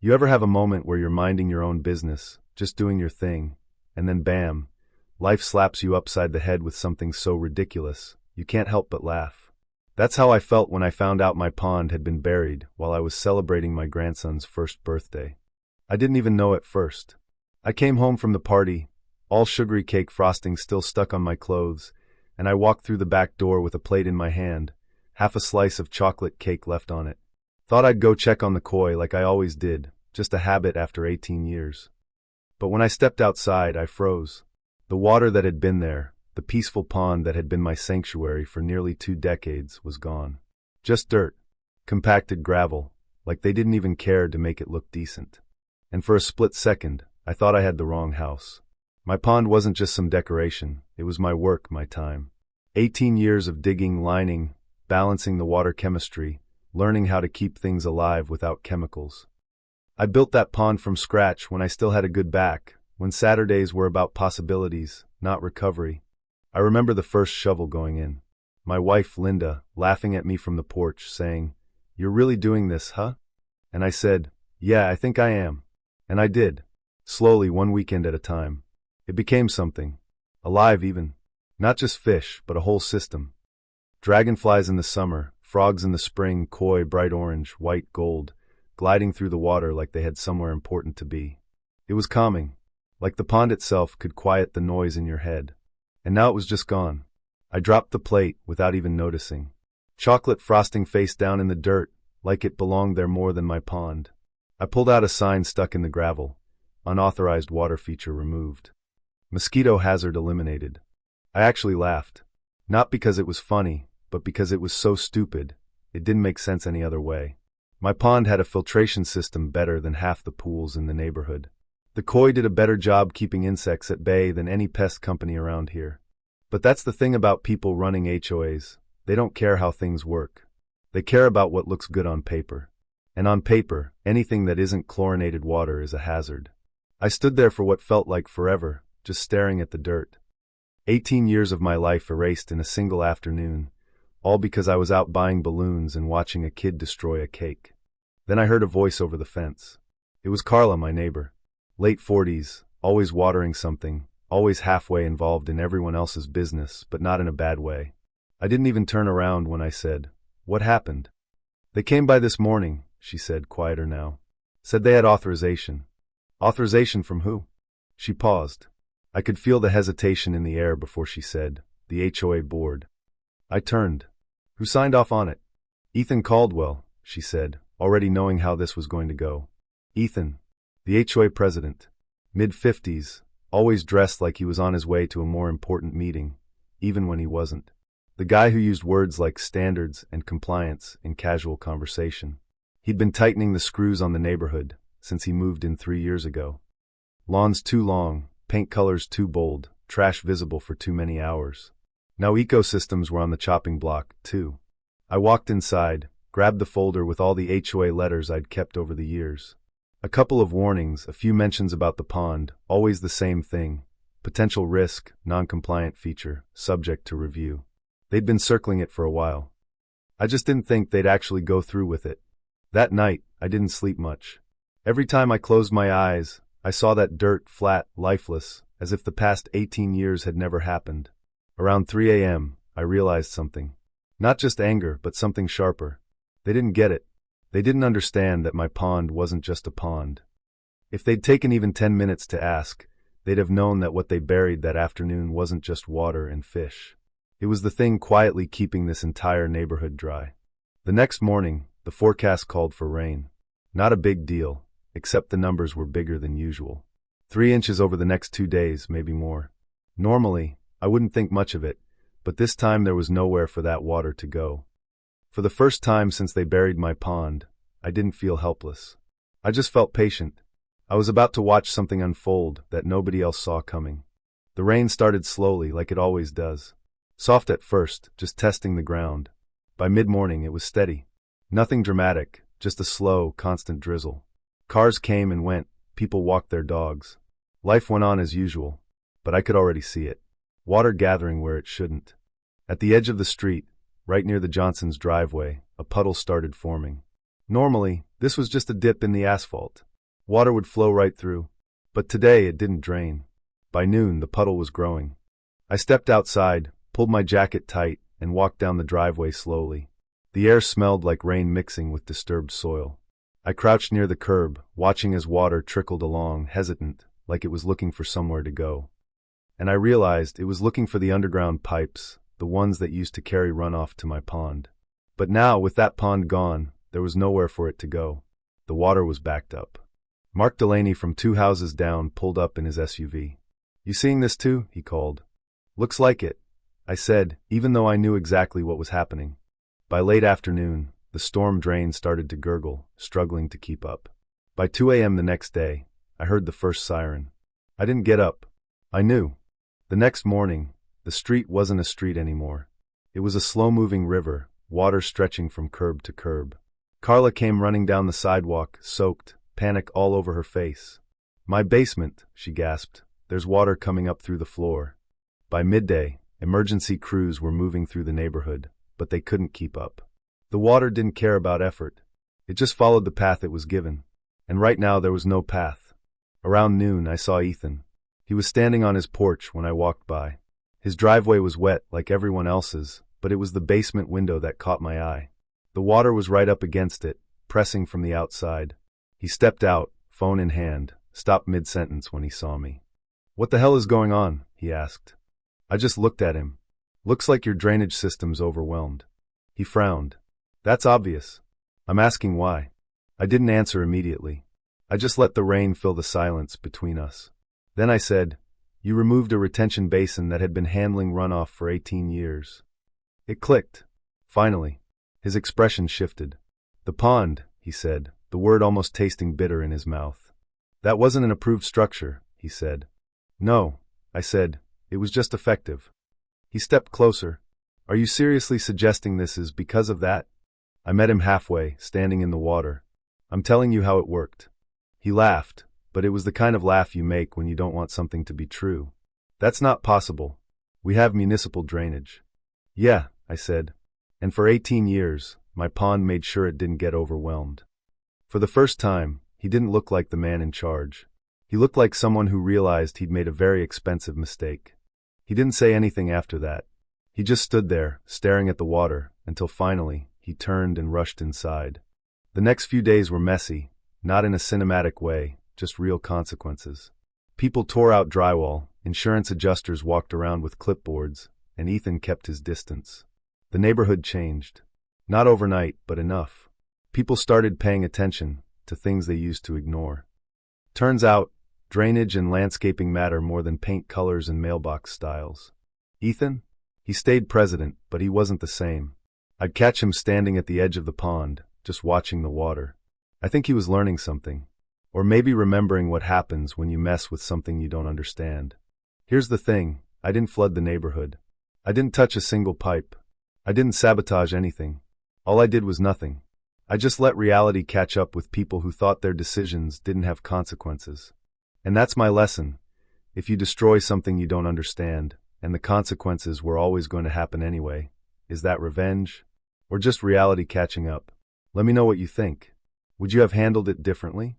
You ever have a moment where you're minding your own business, just doing your thing, and then bam, life slaps you upside the head with something so ridiculous, you can't help but laugh? That's how I felt when I found out my pond had been buried while I was celebrating my grandson's first birthday. I didn't even know at first. I came home from the party, all sugary cake frosting still stuck on my clothes, and I walked through the back door with a plate in my hand, half a slice of chocolate cake left on it. Thought I'd go check on the koi like I always did, just a habit after 18 years. But when I stepped outside, I froze. The water that had been there, the peaceful pond that had been my sanctuary for nearly 2 decades, was gone. Just dirt, compacted gravel, like they didn't even care to make it look decent. And for a split second, I thought I had the wrong house. My pond wasn't just some decoration, it was my work, my time. 18 years of digging, lining, balancing the water chemistry, learning how to keep things alive without chemicals. I built that pond from scratch when I still had a good back, when Saturdays were about possibilities, not recovery. I remember the first shovel going in. My wife, Linda, laughing at me from the porch, saying, "You're really doing this, huh?" And I said, "Yeah, I think I am." And I did. Slowly, one weekend at a time. It became something. Alive even. Not just fish, but a whole system. Dragonflies in the summer, frogs in the spring, koi, bright orange, white, gold, gliding through the water like they had somewhere important to be. It was calming, like the pond itself could quiet the noise in your head. And now it was just gone. I dropped the plate without even noticing. Chocolate frosting face down in the dirt, like it belonged there more than my pond. I pulled out a sign stuck in the gravel. Unauthorized water feature removed. Mosquito hazard eliminated. I actually laughed. Not because it was funny, but because it was so stupid, it didn't make sense any other way. My pond had a filtration system better than half the pools in the neighborhood. The koi did a better job keeping insects at bay than any pest company around here. But that's the thing about people running HOAs. They don't care how things work. They care about what looks good on paper. And on paper, anything that isn't chlorinated water is a hazard. I stood there for what felt like forever, just staring at the dirt. 18 years of my life erased in a single afternoon, all because I was out buying balloons and watching a kid destroy a cake. Then I heard a voice over the fence. It was Carla, my neighbor. Late 40s, always watering something, always halfway involved in everyone else's business, but not in a bad way. I didn't even turn around when I said, "What happened?" "They came by this morning," she said, quieter now. "Said they had authorization." "Authorization from who?" She paused. I could feel the hesitation in the air before she said, "The HOA board." I turned. "Who signed off on it?" "Ethan Caldwell," she said, already knowing how this was going to go. Ethan, the HOA president, mid-50s, always dressed like he was on his way to a more important meeting, even when he wasn't. The guy who used words like standards and compliance in casual conversation. He'd been tightening the screws on the neighborhood since he moved in 3 years ago. Lawns too long, paint colors too bold, trash visible for too many hours. Now ecosystems were on the chopping block, too. I walked inside, grabbed the folder with all the HOA letters I'd kept over the years. A couple of warnings, a few mentions about the pond, always the same thing. Potential risk, non-compliant feature, subject to review. They'd been circling it for a while. I just didn't think they'd actually go through with it. That night, I didn't sleep much. Every time I closed my eyes, I saw that dirt, flat, lifeless, as if the past 18 years had never happened. Around 3 a.m., I realized something. Not just anger, but something sharper. They didn't get it. They didn't understand that my pond wasn't just a pond. If they'd taken even 10 minutes to ask, they'd have known that what they buried that afternoon wasn't just water and fish. It was the thing quietly keeping this entire neighborhood dry. The next morning, the forecast called for rain. Not a big deal, except the numbers were bigger than usual. 3 inches over the next 2 days, maybe more. Normally, I wouldn't think much of it, but this time there was nowhere for that water to go. For the first time since they buried my pond, I didn't feel helpless. I just felt patient. I was about to watch something unfold that nobody else saw coming. The rain started slowly, like it always does. Soft at first, just testing the ground. By mid-morning it was steady. Nothing dramatic, just a slow, constant drizzle. Cars came and went, people walked their dogs. Life went on as usual, but I could already see it. Water gathering where it shouldn't. At the edge of the street, right near the Johnsons' driveway, a puddle started forming. Normally, this was just a dip in the asphalt. Water would flow right through. But today it didn't drain. By noon, the puddle was growing. I stepped outside, pulled my jacket tight, and walked down the driveway slowly. The air smelled like rain mixing with disturbed soil. I crouched near the curb, watching as water trickled along, hesitant, like it was looking for somewhere to go. And I realized it was looking for the underground pipes, the ones that used to carry runoff to my pond. But now, with that pond gone, there was nowhere for it to go. The water was backed up. Mark Delaney from 2 houses down pulled up in his SUV. "You seeing this too?" he called. "Looks like it," I said, even though I knew exactly what was happening. By late afternoon, the storm drain started to gurgle, struggling to keep up. By 2 a.m. the next day, I heard the first siren. I didn't get up. I knew. The next morning, the street wasn't a street anymore. It was a slow-moving river, water stretching from curb to curb. Carla came running down the sidewalk, soaked, panic all over her face. "My basement," she gasped. "There's water coming up through the floor." By midday, emergency crews were moving through the neighborhood, but they couldn't keep up. The water didn't care about effort. It just followed the path it was given. And right now there was no path. Around noon, I saw Ethan. He was standing on his porch when I walked by. His driveway was wet like everyone else's, but it was the basement window that caught my eye. The water was right up against it, pressing from the outside. He stepped out, phone in hand, stopped mid-sentence when he saw me. "What the hell is going on?" he asked. I just looked at him. "Looks like your drainage system's overwhelmed." He frowned. "That's obvious." "I'm asking why." I didn't answer immediately. I just let the rain fill the silence between us. Then I said, "You removed a retention basin that had been handling runoff for 18 years. It clicked. Finally. His expression shifted. "The pond," he said, the word almost tasting bitter in his mouth. "That wasn't an approved structure," he said. "No," I said, "it was just effective." He stepped closer. "Are you seriously suggesting this is because of that?" I met him halfway, standing in the water. "I'm telling you how it worked." He laughed, but it was the kind of laugh you make when you don't want something to be true. "That's not possible. We have municipal drainage." "Yeah," I said. "And for 18 years, my pond made sure it didn't get overwhelmed." For the first time, he didn't look like the man in charge. He looked like someone who realized he'd made a very expensive mistake. He didn't say anything after that. He just stood there, staring at the water, until finally, he turned and rushed inside. The next few days were messy, not in a cinematic way, just real consequences. People tore out drywall, insurance adjusters walked around with clipboards, and Ethan kept his distance. The neighborhood changed. Not overnight, but enough. People started paying attention to things they used to ignore. Turns out, drainage and landscaping matter more than paint colors and mailbox styles. Ethan? He stayed president, but he wasn't the same. I'd catch him standing at the edge of the pond, just watching the water. I think he was learning something. Or maybe remembering what happens when you mess with something you don't understand. Here's the thing, I didn't flood the neighborhood. I didn't touch a single pipe. I didn't sabotage anything. All I did was nothing. I just let reality catch up with people who thought their decisions didn't have consequences. And that's my lesson. If you destroy something you don't understand, and the consequences were always going to happen anyway, is that revenge? Or just reality catching up? Let me know what you think. Would you have handled it differently?